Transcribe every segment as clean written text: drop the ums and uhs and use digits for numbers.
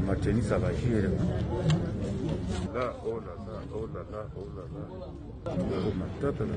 Mateni ça va gérer. Là, oh là là, oh là là, oh là là. Oh ma tata là.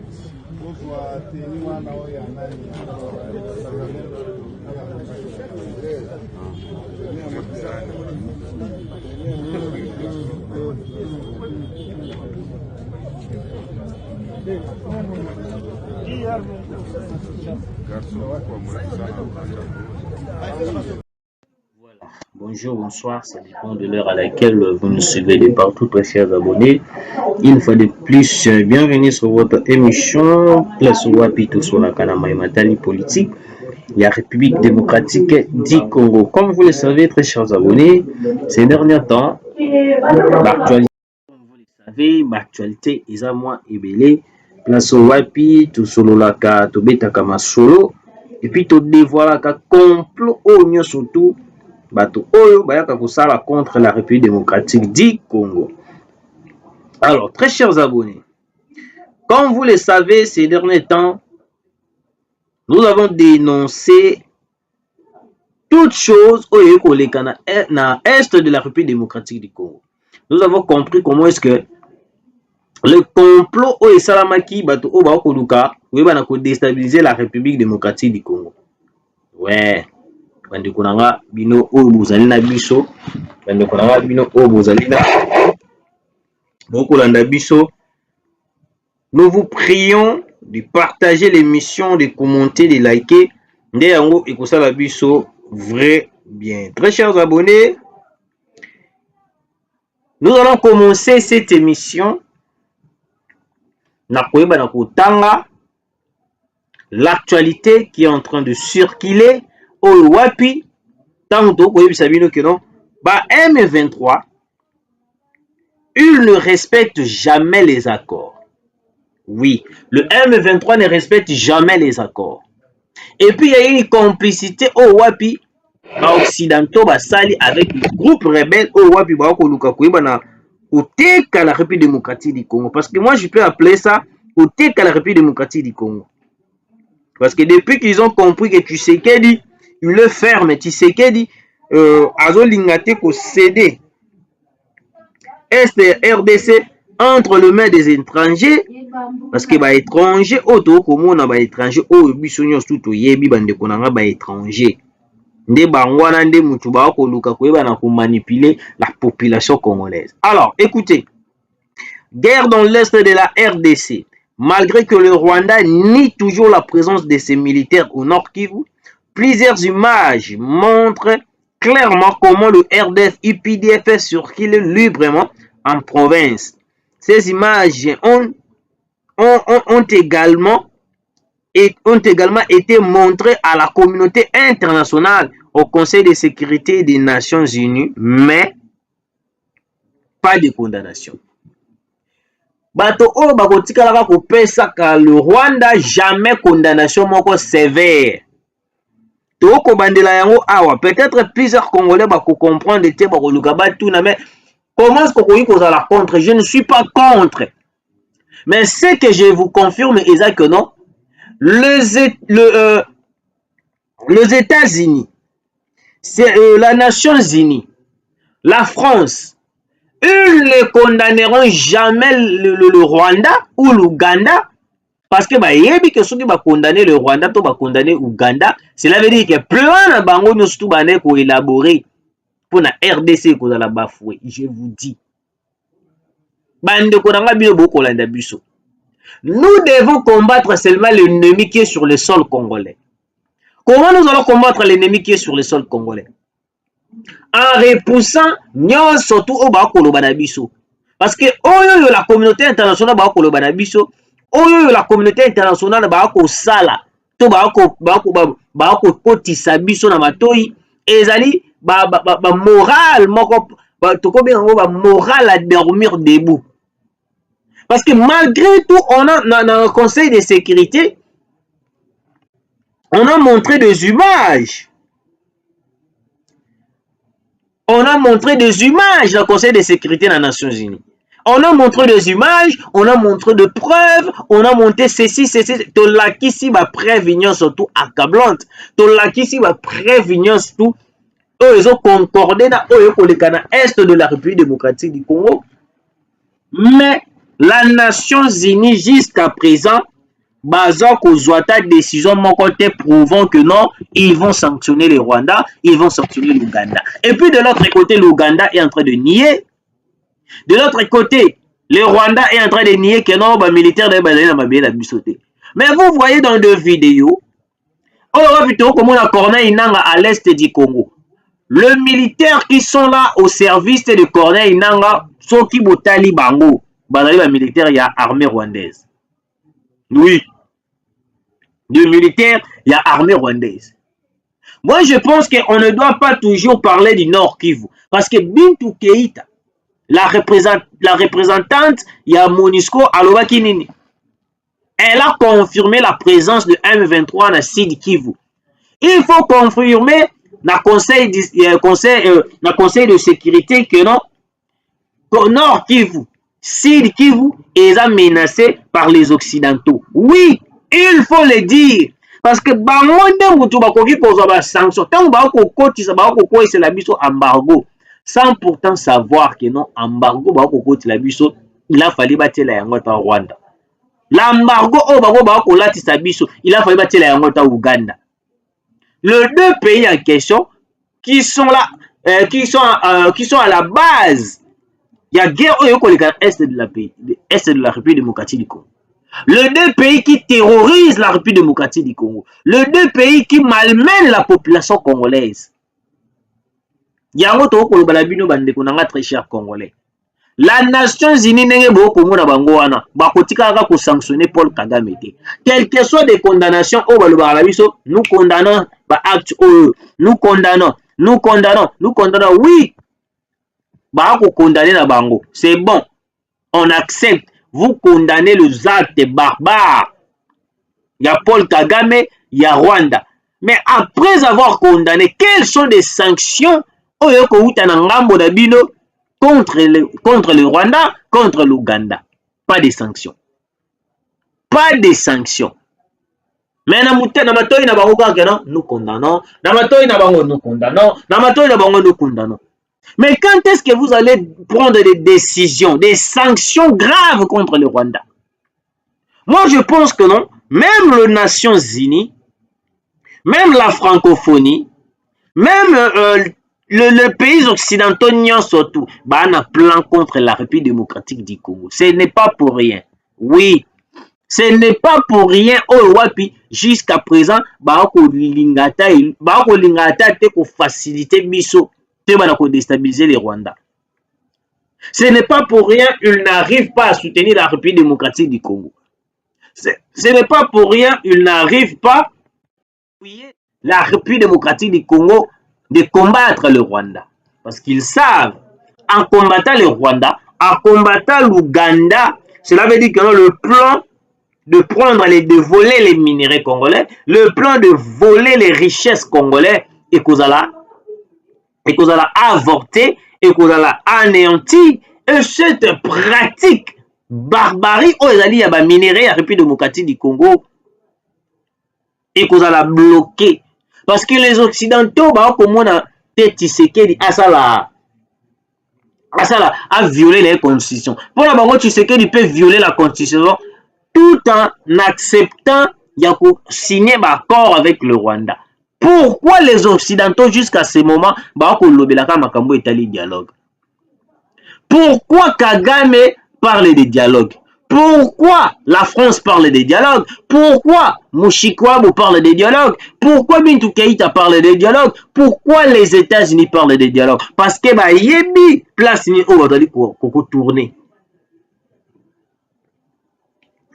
Bonjour, bonsoir, ça dépend de l'heure à laquelle vous nous suivez de partout, très chers abonnés. Une fois de plus, bienvenue sur votre émission Place Wapito sur la Kanama Matali politique, la République démocratique du Congo. Comme vous le savez, très chers abonnés, ces derniers temps, l'actualité, comme vous le savez, l'actualité est à moi ébélé. Place Wapito sur la Katobeta solo, et puis tout dévoile la complot au surtout. Bato Oyo Bayaka Kosala contre la République démocratique du Congo. Alors, très chers abonnés, comme vous le savez, ces derniers temps, nous avons dénoncé toutes choses au Est de la République démocratique du Congo. Nous avons compris comment est-ce que le complot au Salamaki Bato Oba Koluka va déstabiliser la République démocratique du Congo. Ouais. Bandeko nanga bino oyo bozali na biso, bandeko nanga bino oyo bozali na bokolanda biso, nous vous prions de partager l'émission, de commenter, de liker, nde yango ekosala biso vrai bien. Très chers abonnés, nous allons commencer cette émission na koyeba na kotanga l'actualité qui est en train de circuler au Wapi, tanto koyebisa bino que non, ba M23, il ne respecte jamais les accords. Oui, le M23 ne respecte jamais les accords. Et puis il y a une complicité au Wapi, ba occidentaux ba sali avec le groupe rebelle au Wapi ba ko luka koyeba na oteka la République démocratique du Congo, parce que moi je peux appeler ça oteka la République démocratique du Congo. Parce que depuis qu'ils ont compris que Tshisekedi il le ferme, Tshisekedi Azolingate ko céder RDC entre les mains des étrangers, parce que ba étranger auto komona ba étranger o biso nyonso tout yebi bande konanga ba étranger nde bangwana nde mutu ba ko luka koyeba na ko manipuler la population congolaise. Alors écoutez, guerre dans l'est de la RDC, malgré que le Rwanda nie toujours la présence de ses militaires au Nord Kivu. Plusieurs images montrent clairement comment le RDF UPDF circule librement en province. Ces images ont également été montrées à la communauté internationale, au Conseil de sécurité des Nations Unies, mais pas de condamnation. Bato o bakotika la ko pesa ka le Rwanda jamais condamnation moko sévère. Peut-être plusieurs Congolais vont comprendre mais comment est-ce qu'on la contre? Je ne suis pas contre. Mais ce que je vous confirme est que non, les États-Unis, les Nations Unies, la France, ils ne condamneront jamais le Rwanda ou l'Ouganda. Parce que yebi que ceux qui va condamner le Rwanda to va condamner Ouganda, cela veut dire que plein de bango nous tout bané ko élaborer pour la RDC ko la bafoué. Je vous dis. Bande ko nanga bino boko landa biso. Nous devons combattre seulement l'ennemi qui est sur le sol congolais. Comment nous allons combattre l'ennemi qui est sur le sol congolais? En repoussant nyon surtout au ba ko lobana biso. Parce que oyo la communauté internationale ba ko lobana biso. Oyo la communauté internationale baako sala to baako kotisa biso na matoi ezali ba moral moko to ko benga ba moral à dormir debout. Parce que malgré tout on a dans le Conseil de sécurité on a montré des images. On a montré des images dans le Conseil de sécurité des Nations Unies. On a montré des images, on a montré des preuves, on a monté ceci. Tolakisi va prévenir surtout accablante. Tolakisi va prévenir surtout. Ils ont concordé dans l'Est de la République démocratique du Congo. Mais la Nations Unies jusqu'à présent, basant sur ta décision, mon côté prouvant que non, ils vont sanctionner le Rwanda, ils vont sanctionner l'Ouganda. Et puis de l'autre côté, l'Ouganda est en train de nier. De l'autre côté, le Rwanda est en train de nier que non, les militaires de mais vous voyez dans deux vidéos, on va plutôt comme on a Corneille Nanga à l'est du Congo. Les militaires qui sont là au service de Corneille Nanga, sont qui botali bango, les militaires, il y a armée rwandaise. Oui. De militaires, il y a armée rwandaise. Moi, je pense qu'on ne doit pas toujours parler du Nord Kivu. Parce que Bintou Keïta, la représentante, il y a MONUSCO à Kinini. Elle a confirmé la présence de M23 dans Sud Kivu. Il faut confirmer dans le conseil de sécurité que non, Nord Kivu, Sud Kivu est menacé par les Occidentaux. Oui, il faut le dire. Parce que bangonde mutu bakoki kozwa ba sanction. Tant bako kotisa bako koisa la biso embargo. Sans pourtant savoir que non embargo bako kotisa la biso, il a fallu batela yango ta Rwanda. L'embargo o bako latisa biso, il a fallu batela yango ta Ouganda. Les deux pays en question qui sont là, qui sont à la base, il y a guerre au est de la République démocratique du Congo. Les deux pays qui terrorisent la République démocratique du Congo. Les deux pays qui malmènent la population congolaise. Il y a un autre très cher Congolais. La Nations Unies n'est pas sanctionner Paul Kagame. Quelles que soient des condamnations, nous condamnons, nous condamnons, nous condamnons, nous condamnons, oui. C'est bon, on accepte. Vous condamnez les actes barbares. Il y a Paul Kagame, il y a Rwanda. Mais après avoir condamné, quelles sont les sanctions contre le Rwanda, contre l'Ouganda? Pas de sanctions. Pas de sanctions. Mais nous condamnons. Nous condamnons. Mais quand est-ce que vous allez prendre des décisions, des sanctions graves contre le Rwanda? Moi, je pense que non. Même les Nations Unies, même la francophonie, même les pays occidentaux, surtout, on a plan contre la République démocratique du Congo. Ce n'est pas pour rien. Oui, ce n'est pas pour rien. Jusqu'à présent, faciliter Bisso. Déstabiliser les Rwandais. Ce n'est pas pour rien qu'ils n'arrivent pas à soutenir la République démocratique du Congo. Ce n'est pas pour rien qu'ils n'arrivent pas à appuyer la République démocratique du Congo de combattre le Rwanda. Parce qu'ils savent, en combattant le Rwanda, en combattant l'Ouganda, cela veut dire que le plan de prendre de voler les minéraux congolais, le plan de voler les richesses congolaises, et qu'on a avorté et qu'on a anéanti. Et cette pratique barbarie, où il y a minéraux à la République démocratique du Congo, et qu'on a bloqué. Parce que les Occidentaux, comme on a Tshisekedi, a violé les constitutions. Pour la banque, Tshisekedi peut violer la constitution tout en acceptant de signer un accord avec le Rwanda. Pourquoi les Occidentaux jusqu'à ce moment dialogue? Pourquoi Kagame parle de dialogue? Pourquoi la France parle de dialogue? Pourquoi Mouchikouabou parle de dialogue? Pourquoi Bintou Keïta parle de dialogue? Pourquoi les États-Unis parlent de dialogue? Parce que yebi place ni o tourner.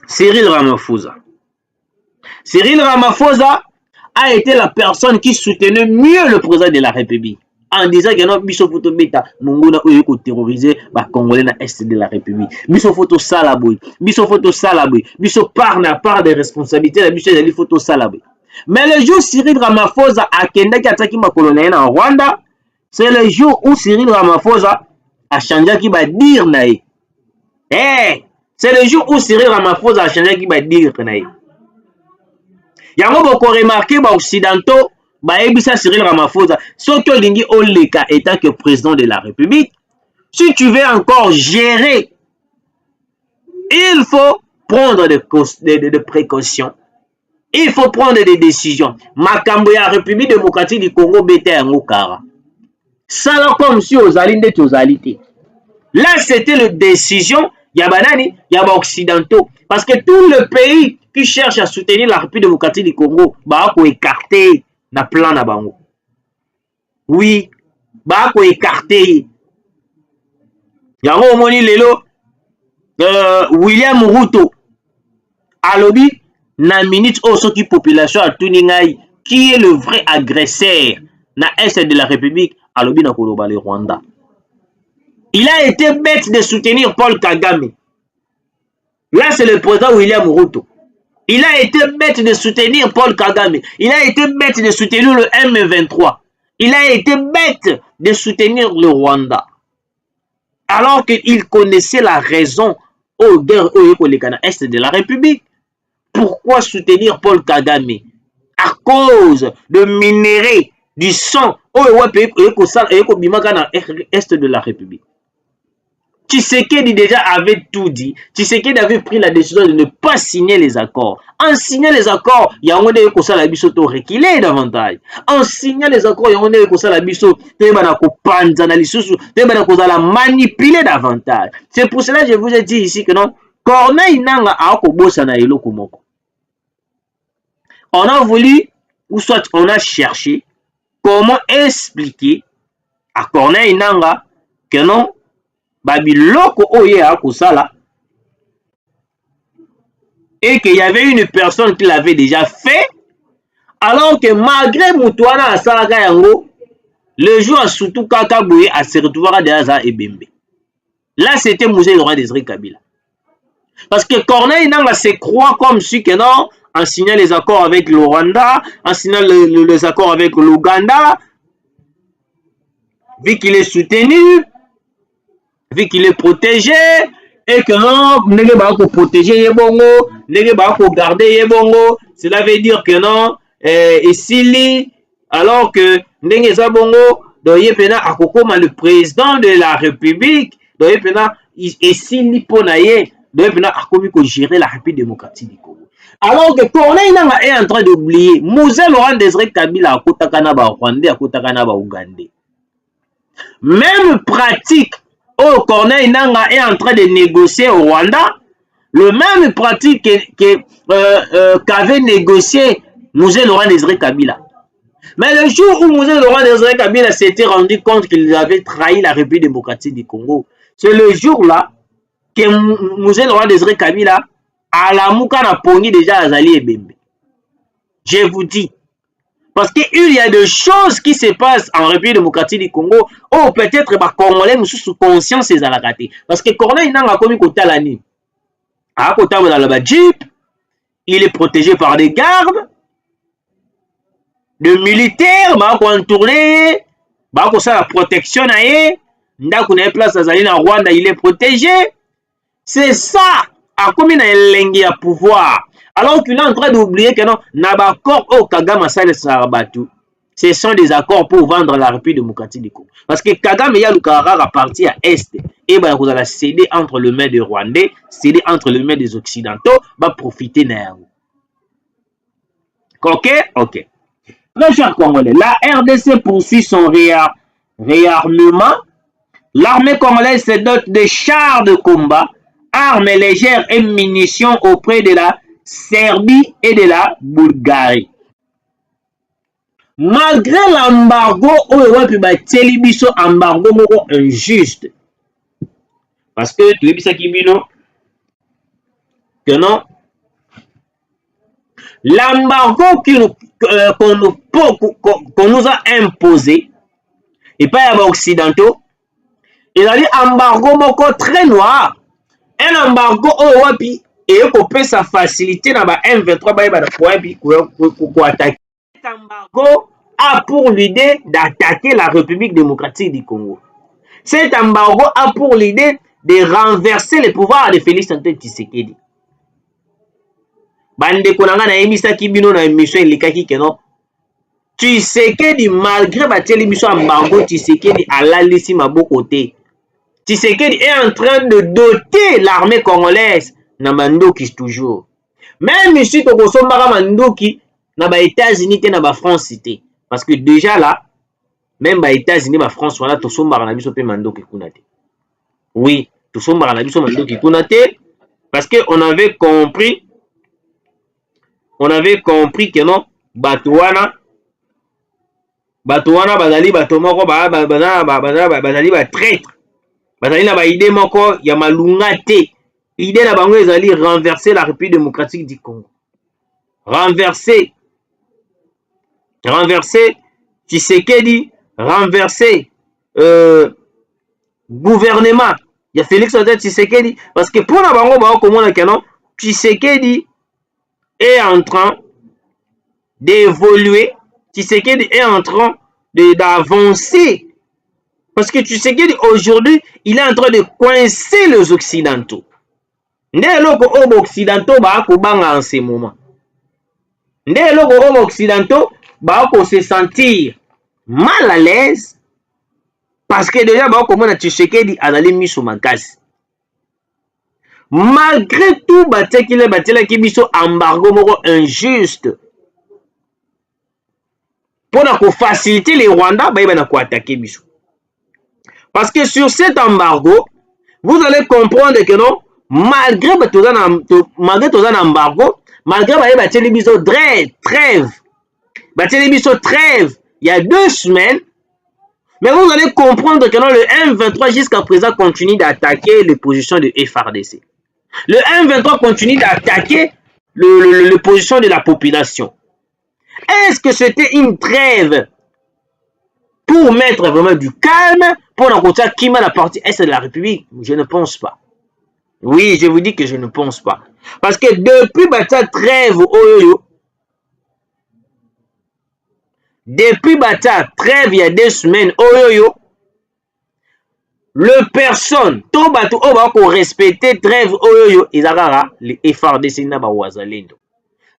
Cyril Ramaphosa a été la personne qui soutenait mieux le président de la République en disant que non, biso photo beta mongona oyo ko terroriser ba Congolais na est de la République. Biso photo salaboy, biso part des responsabilités, la biso des photo salaboy. Mais le jour Cyril Ramaphosa a kenda ki ataki makolo na en Rwanda, c'est le jour où Cyril Ramaphosa a changé qui va dire naé. Eh, c'est le jour où Cyril Ramaphosa a changé qui va dire que naïe. Yango boko remarqué ba occidentaux ba ebisa Cyril Ramaphosa so que lingi oleka étant que président de la République. Si tu veux encore gérer, il faut prendre des précautions. Il faut prendre des décisions. Makambo ya République démocratique du Congo bete yango kara. Ça comme si aux alliés aux alliés. Là, c'était la décision Yabanani, Yaba occidentaux. Parce que tout le pays qui cherche à soutenir la République démocratique du Congo, bah, ko écarter na plan na bango. Oui, bah, ko écarter. Yango moni lelo, William Ruto, alobi, na minute au qui population à Tuningaï, qui est le vrai agresseur na est de la République, alobi na koloba le Rwanda. Il a été bête de soutenir Paul Kagame. Là, c'est le président William Ruto. Il a été bête de soutenir Paul Kagame. Il a été bête de soutenir le M23. Il a été bête de soutenir le Rwanda. Alors qu'il connaissait la raison aux guerres est de la République. Pourquoi soutenir Paul Kagame? À cause de minerais du sang est de la République. Tshisekedi déjà avait tout dit. Tshisekedi avait pris la décision de ne pas signer les accords. En signant les accords, il y a un la biso to reculer davantage. En signant les accords, il y a un la biso te panza na lisusu, te la manipuler davantage. C'est pour cela que je vous ai dit ici que non, Corneille Nanga a kobosa na eloko moko. On a voulu, ou soit on a cherché comment expliquer à Corneille Nanga que non, Babiloko oye a kusala et qu'il y avait une personne qui l'avait déjà fait, alors que malgré Moutouana à Salaka Yango, le jour à surtout Kakaboué à se retrouver à Deaza et Bembe. Là, c'était Mouzé Laurent Désiré Kabila. Parce que Corneille Nanga se croit comme si que non, en signant les accords avec le Rwanda, en signant les accords avec l'Ouganda, vu qu'il est soutenu, vu qu'il est protégé, et que non, n'est pas protéger Yebongo, n'est pas garder Yebongo, cela veut dire que non, et s'il alors que n'est pas bongo, doyepena akokoma le président de la République, doyepena et s'il ponaye, doyepena akomi ko gérer la République démocratique du Congo. Alors que Corneille Nanga est en train d'oublier, Mouzé Laurent Désiré Kabila akotakana ba Rwandais, akotakana ba Ougandais. Même pratique. Oh, Corneille Nanga est en train de négocier au Rwanda, le même pratique qu'avait négocié Mouzé Laurent Désiré Kabila. Mais le jour où Mouzé Laurent Désiré Kabila s'était rendu compte qu'il avait trahi la République démocratique du Congo, c'est le jour-là que Mouzé Laurent Désiré Kabila a la mouka na poni déjà Azali et Bembe. Je vous dis. Parce qu'il y a des choses qui se passent en République démocratique du Congo, ou peut-être les Congolais sous conscience et à la raté. Parce que Corneille n'a commis qu'au talani. À côté de la Jeep, il est protégé par des gardes, de militaires, bah qu'on tourne, bah qu'on la protection naé, n'a qu'on ait place à Zalina Rwanda, il est protégé. C'est ça, à combien il a pouvoir. Alors qu'il est en train d'oublier que non, Nabakor au Kagame Sale Sarabatu, ce sont des accords pour vendre la République démocratique du Congo. Parce que Kagame Yalukara a parti à Est, et bah vous allez céder entre les mains des Rwandais, céder entre les mains des Occidentaux, va profiter d'un. Ok, ok. Mes chers Congolais, la RDC poursuit son réarmement. L'armée congolaise se dote de chars de combat, armes légères et munitions auprès de la Serbie et de la Bulgarie. Malgré l'embargo, embargo injuste. Parce que tu sais que non, l'embargo qu'on nous a imposé, et pas les occidentaux, il a dit embargo très noir. Un embargo et qu'on peut sa facilité dans la M23 pour attaquer. Cet embargo a pour l'idée d'attaquer la République démocratique du Congo. Cet embargo a pour l'idée de renverser le pouvoir de Félix Antoine Tshisekedi. Bande konanga na emisaki bino na émission elikaki keno Tshisekedi malgré bateli biso embargo Tshisekedi alalisi maboko te. Tshisekedi est en train de doter l'armée congolaise na mandoki toujours. Même ici tokosombaka mandoki na ba États-Unis te na ba France te parce que déjà là même ba États-Unis ba France wana tosombaka na biso pe mandoki kuna te. Oui, tosombaka na biso mandoki kuna te parce que on avait compris que non bato wana bazali bato moko bazali ba traître, bazali na ba idée moko ya malunga te. Idée na bango ezali renverser la République démocratique du Congo, renverser Tshisekedi, renverser gouvernement ya Félix Antoine Tshisekedi, parce que pour na bango bakomona que non Tshisekedi est en train d'évoluer, Tshisekedi est en train d'avancer. Parce que Tshisekedi aujourd'hui, il est en train de coincer les Occidentaux. Nde loko obo Occidentaux bako banga en ce moment. Nde loko obo Occidentaux bako se sentir mal à l'aise parce que déjà bako mona Tshisekedi azali miso makasi. Malgré tout, bateki biso embargo moko injuste. Pour faciliter les Rwandais, ils vont attaquer biso. Parce que sur cet embargo, vous allez comprendre que non, malgré tout un embargo, malgré bateli biso trêve, bateli biso trêve, il y a 2 semaines, mais vous allez comprendre que non, le M23 jusqu'à présent continue d'attaquer les positions de FARDC. Le M23 continue d'attaquer les positions de la population. Est-ce que c'était une trêve pour mettre vraiment du calme pour rencontrer la partie Est de la République? Je ne pense pas. Oui, je vous dis que je ne pense pas. Parce que depuis cette trêve, il y a 2 semaines, le personne, tout bateau, on va respecter trêve, les FARDC na ba wazalendo.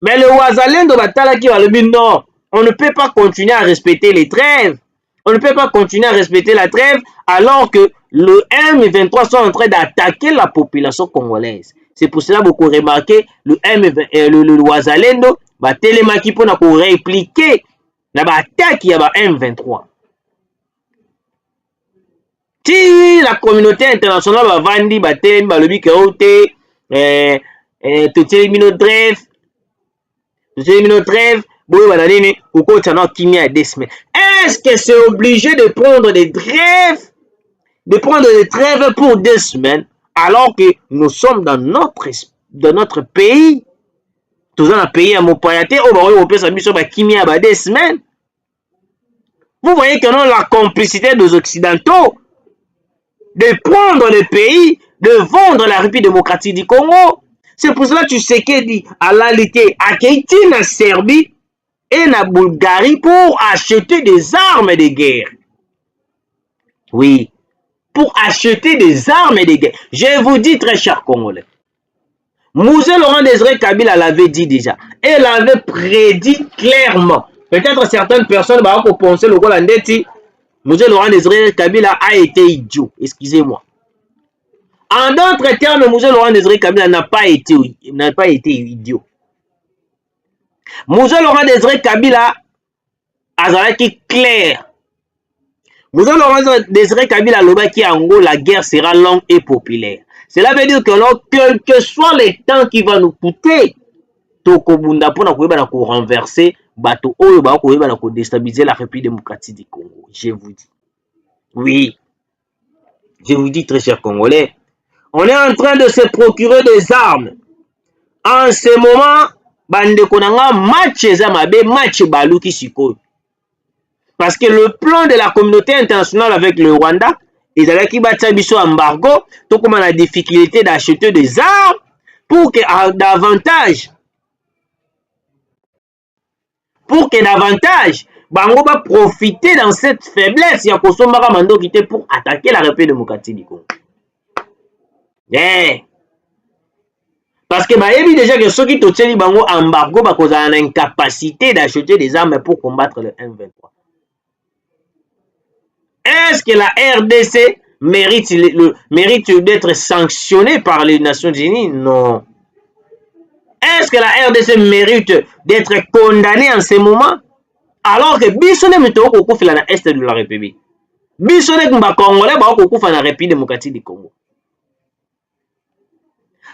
Mais le wazalendo batalaki balobi non, on ne peut pas continuer à respecter les trêves. On ne peut pas continuer à respecter la trêve alors que le M23 sont en train d'attaquer la population congolaise. C'est pour cela que vous remarquez le wazalendo batelemaki pona ko répliquer na ba attaque ya ba M23. Si la communauté internationale va vandi batelemi balobi ke ote totelemi no trêve. Est-ce que c'est obligé de prendre des trêves, pour 2 semaines, alors que nous sommes dans notre pays, tous dans un pays à Mopayate, on peut s'amuser sur Kimia 2 semaines. Vous voyez que non, la complicité des Occidentaux de prendre le pays, de vendre la République démocratique du Congo. C'est pour cela que Tshisekedi a l'alité à Haïti, en Serbie et en Bulgarie pour acheter des armes de guerre. Oui, pour acheter des armes de guerre. Je vous dis, très chers Congolais, Mouzé Laurent Désiré Kabila l'avait dit déjà. Et l'avait prédit clairement. Peut-être certaines personnes vont penser le Golandeti. Mouzé Laurent Désiré Kabila a été idiot. Excusez-moi. En d'autres termes, Mouzé Laurent Désiré Kabila n'a pas été idiot. Mouzé Laurent Désiré Kabila a été clair. Mouzé Laurent Désiré Kabila a dit que la guerre sera longue et populaire. Cela veut dire que quel que soit le temps qui va nous coûter, Tokobunda pour renverser bateau pour déstabiliser la République démocratique du Congo. Je vous dis. Oui. Je vous dis, très chers Congolais, on est en train de se procurer des armes. En ce moment, bande konanga match baluki sikoyo. Parce que le plan de la communauté internationale avec le Rwanda, ils allaient qui battent biso embargo, tout comme on a la difficulté d'acheter des armes pour que davantage bango va profiter dans cette faiblesse ya kosomba mando kité pour attaquer la République démocratique du Congo. Eh. Parce que bayebi déjà que ceux qui totieni bango embargo bakozala na incapacité d'acheter des armes pour combattre le M23. Est-ce que la RDC mérite d'être sanctionnée par les Nations Unies? Non. Est-ce que la RDC mérite d'être condamnée en ce moment? Alors que biso ne mito kokufila na est de la République. Biso ne kumba Congolais ba kokufa na République démocratique du Congo.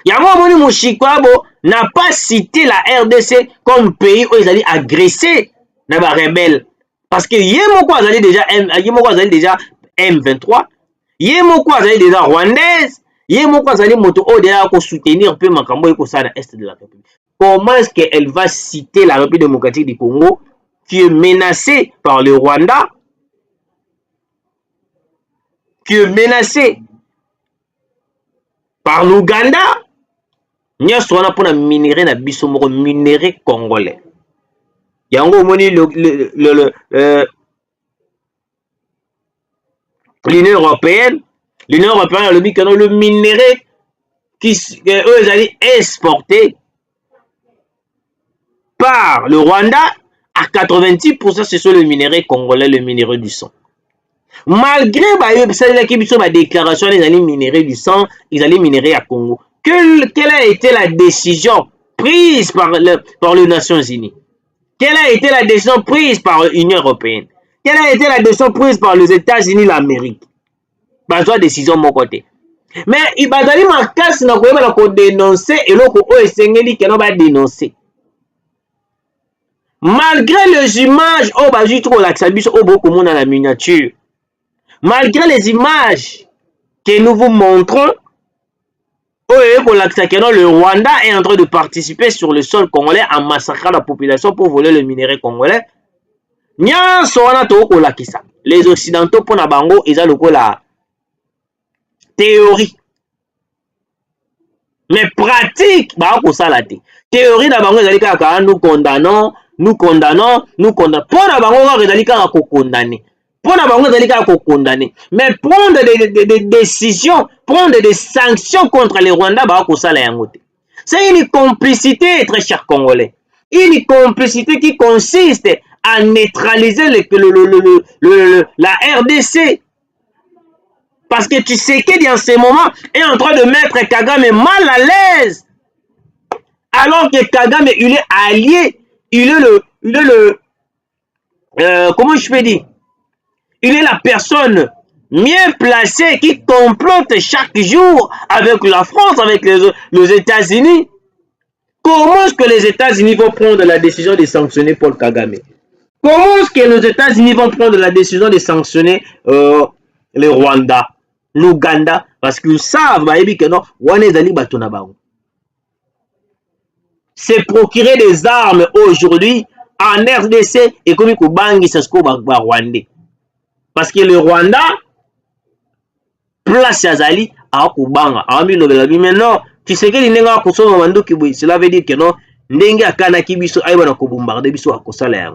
Yango moni Mushikwabo n'a pas cité la RDC comme pays où ils allaient agresser na ba rebelle parce que yemoko azali déjà M23, yemoko azali déjà rwandaise, yemoko azali moto o déjà ko soutenir peu makambo eko sa na est de la République. Comment est-ce qu'elle va citer la République démocratique du Congo qui est menacée par le Rwanda, qui est menacée par l'Ouganda? Nyonso wana pona minerai na biso moko minerai congolais. Yango moni l'Union européenne a le minerai qui eux allaient exporter par le Rwanda à 90% ce sont le minerai congolais, le minerai du sang. Malgré la déclaration des alliés minéraux du sang, ils allaient minérer à Congo. Quelle a été la décision prise par les Nations Unies? Quelle a été la décision prise par l'Union européenne? Quelle a été la décision prise par les États-Unis, l'Amérique? Bazwa décision mon côté. Mais il va donner ma casse na ko dénoncer et loko o esengeli que no ba dénoncer. Malgré les images au bazu trop l'axabis au beaucoup monde dans la miniature. Malgré les images que nous vous montrons, le Rwanda est en train de participer sur le sol congolais en massacrant la population pour voler le minerai congolais. Les Occidentaux pour na bango, ils ont la théorie. Mais pratique, bah ça la théorie na bango ils nous condamnons. Pour na bango ils condamner. Pour na bango ils condamner. Mais prendre des décisions, prendre des sanctions contre les Rwandais, c'est une complicité, très cher Congolais. Une complicité qui consiste à neutraliser la RDC. Parce que tu sais qu'il en ce moment est en train de mettre Kagame mal à l'aise. Alors que Kagame, il est allié, il est comment je peux dire? Il est la personne mieux placée qui complote chaque jour avec la France, avec les États-Unis. Comment est-ce que les États-Unis vont prendre la décision de sanctionner Paul Kagame? Comment est-ce que les États-Unis vont prendre la décision de sanctionner le Rwanda, l'Ouganda? Parce qu'ils savent que non, c'est procurer des armes aujourd'hui en RDC et comme il bangi c'est ce qu'on va Rwandais. Parce que le Rwanda, place Yazali, a Kubanga, a mis le mais non, tu sais que les gens qui sont en Mandoki, cela veut dire que non, Nenga Kanaki biso aïwana ko bombarder biso à Kosala.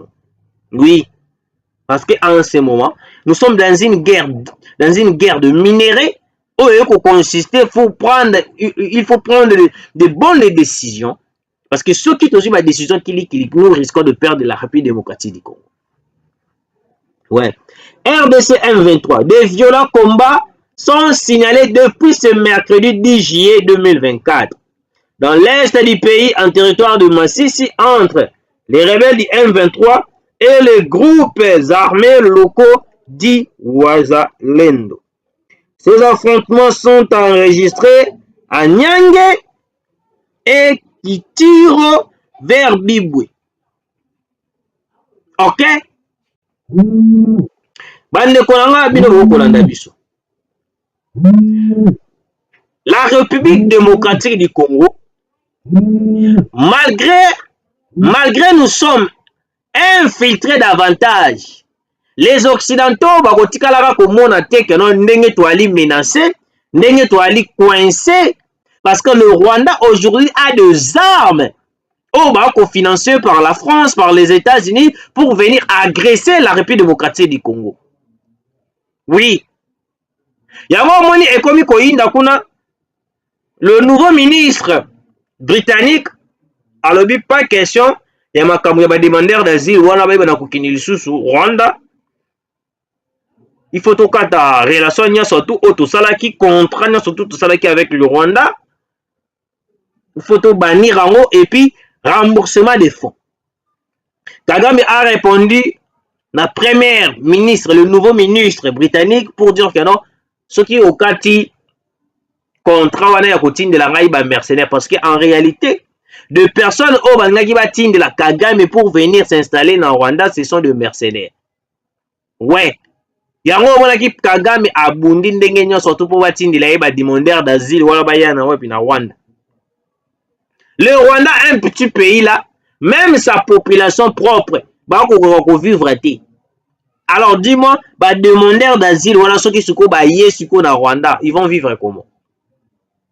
Oui, parce qu'en ce moment, nous sommes dans une guerre de minerais. Il faut prendre de bonnes décisions. Parce que ceux qui ont eu ma décision, nous risquons de perdre la République démocratique du Congo. Ouais. RDC M23, des violents combats sont signalés depuis ce mercredi 10 juillet 2024 dans l'est du pays, en territoire de Massissi, entre les rebelles du M23 et les groupes armés locaux dits Wazalendo. Ces affrontements sont enregistrés à Nyangé et qui tirent vers Biboué. Ok? La République démocratique du Congo, malgré nous sommes infiltrés davantage, les Occidentaux bakotikalaka komona te que non ndenge toali menacé, ndenge toali coincé, parce que le Rwanda aujourd'hui a des armes financées par la France, par les États-Unis pour venir agresser la République démocratique du Congo. Oui. Yango moni ekomi koyinda kuna Le nouveau ministre britannique a pas question ya makambo ya ba demandeur d'asile wana ba na kokini lisusu Rwanda. Il faut tokata relation nya surtout auto salaki contrat nya surtout to salaki avec le Rwanda. Il faut to bannir rango et puis remboursement des fonds. Kagame a répondu la première ministre, le nouveau ministre britannique pour dire que non, ce qui au kati contrat wana ya kotine de la ngai ba mercenaires parce que en réalité de personnes au bangaki batine de la Kagame pour venir s'installer dans Rwanda, ce sont des mercenaires. Ouais. Yango monaki Kagame abundi ndenge nyo surtout pour batine de la ba demandeur d'asile wala ba yana wapi na Rwanda. Le Rwanda, un petit pays là, même sa population propre, bah ko vivre. Alors dis-moi, bah demandeurs d'asile voilà ceux qui suko ba yesuko na Rwanda, ils vont vivre comment?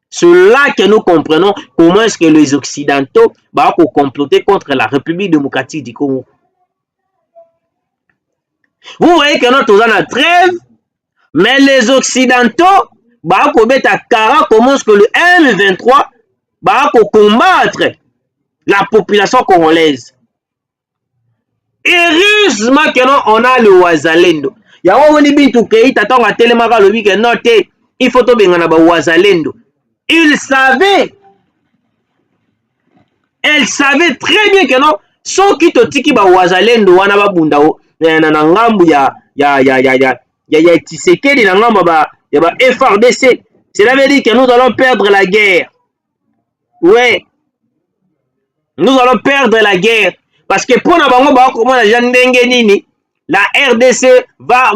C'est là que nous comprenons comment est-ce que les Occidentaux bah comploter contre la République démocratique du Congo. Vous voyez que notre zone a trêve, mais les Occidentaux bah beta kara comment est-ce que le M23 bah combattre la population congolaise. Heureusement que non, on a le Wazalendo. Ya woni bintu keita tonga telemaka le week-end noté, il faut to bengana ba Wazalendo. Il savait, elle savait très bien que non, so ki to tiki ba Wazalendo wana ba bundao na ngambu ya Tshisekedi na ngambu ba ya ba FRDC. Cela veut dire que nous allons perdre la guerre. Ouais. Nous allons perdre la guerre. Parce que pour la RDC va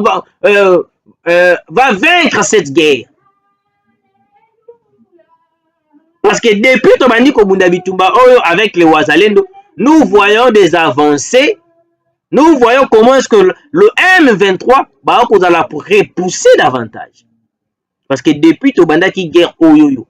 vaincre cette guerre. Parce que depuis Tobandi Kobunda Bitumba avec les Wazalendo, nous voyons des avancées. Nous voyons comment est-ce que le M23 va repousser davantage. Parce que depuis Tobanda qui guerre Oyoyo.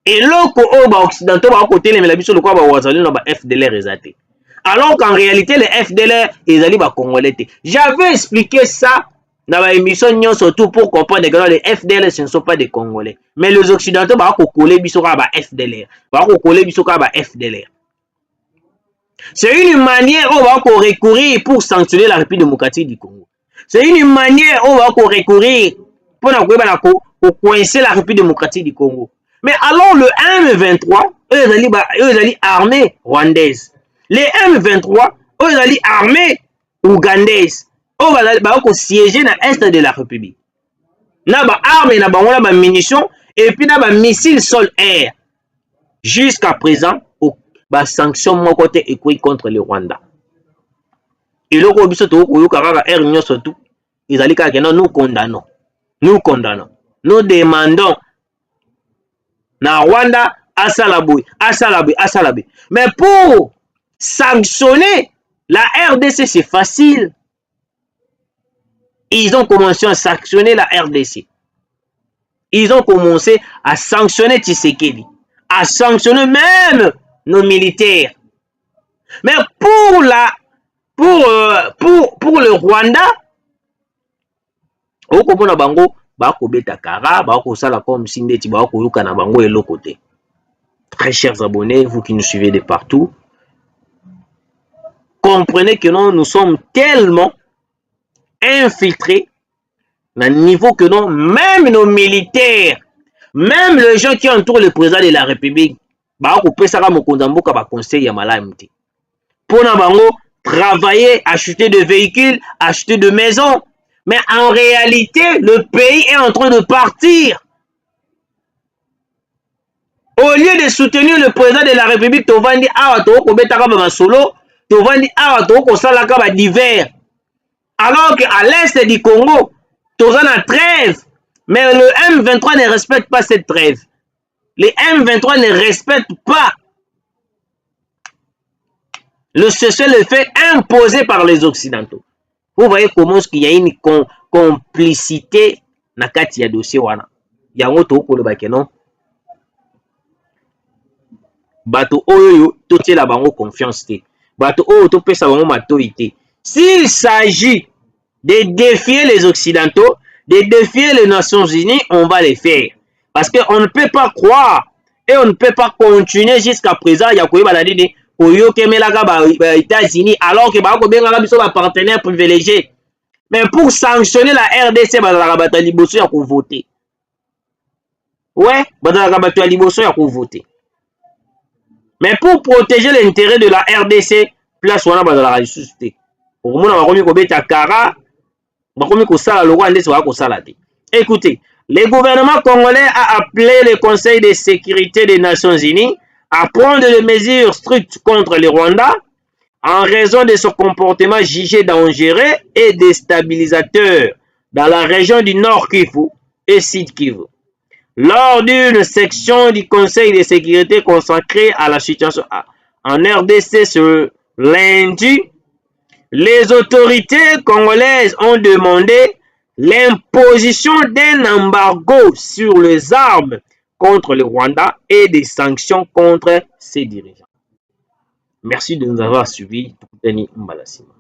Et l'autre occidentaux va côté les mélabiso le quoi va Wazalendo ba FDLR exaté. Alors qu'en réalité les FDLR ils allaient ba congolais. J'avais expliqué ça dans la émission surtout pour comprendre que les FDLR ce ne sont pas des Congolais. Mais les occidentaux va coller biso ba FDLR. Va coller biso ba FDLR. C'est une manière où on va recourir pour sanctionner la République démocratique du Congo. C'est une manière où on va recourir pour coincer la République démocratique du Congo. Mais alors le M23, eux allaient armée rwandaise. Les M23, eux allaient armée ougandaise. Eux allaient siéger dans l'est de la République. Na ba armes, na ba munitions et puis na ba missiles sol-air. Jusqu'à présent, ba sanction mon côté écoué contre le Rwanda. Et le biso to ko yoka air nyo surtout, ils allaient ka non nous condamnons. Nous condamnons. Nous demandons na Rwanda asalaboui. Mais pour sanctionner la RDC, c'est facile. Ils ont commencé à sanctionner la RDC. Ils ont commencé à sanctionner Tshisekedi, à sanctionner même nos militaires. Mais pour le Rwanda, au Komona Bango, très chers abonnés, vous qui nous suivez de partout, comprenez que nous sommes tellement infiltrés à un niveau que non, même nos militaires, même les gens qui entourent le président de la République, pour travailler, acheter des véhicules, acheter des maisons. Mais en réalité, le pays est en train de partir. Au lieu de soutenir le président de la République, Tovandi Awato, Solo, Tovandi Awato, Salaka d'hiver. Alors qu'à l'est du Congo, Tozan a trêve. Mais le M23 ne respecte pas cette trêve. Les M23 ne respectent pas le cessez-le-feu imposé par les Occidentaux. Vous voyez comment est-ce qu'il y a une complicité na kati ya dossier wana. Yango to ko le bakeno. Bato oyo to tiela bango confiance te. Bato oyo to pesa bango matoité. S'il s'agit de défier les Occidentaux, de défier les Nations Unies, on va les faire. Parce qu'on ne peut pas croire et on ne peut pas continuer jusqu'à présent. Il y a quoi baladini pour yo kemelaka ba États-Unis alors que ba ko benga biso ba partenaire privilégié. Mais pour sanctionner la RDC bazalaka bata liboso ya ko voter. Ouais, bazalaka bata liboso ya ko voter. Mais pour protéger l'intérêt de la RDC, place wana bazalaka lisusu te. Okomona bakomi kobeta kara, bakomi kosala lokwa ndesi baka kosala te. Écoutez, le gouvernement congolais a appelé le Conseil de sécurité des Nations Unies à prendre des mesures strictes contre le Rwanda en raison de son comportement jugé dangereux et déstabilisateur dans la région du Nord Kivu et Sud Kivu. Lors d'une section du Conseil de sécurité consacrée à la situation en RDC ce lundi, les autorités congolaises ont demandé l'imposition d'un embargo sur les armes contre le Rwanda et des sanctions contre ses dirigeants. Merci de nous avoir suivis. Denis Mbalasima.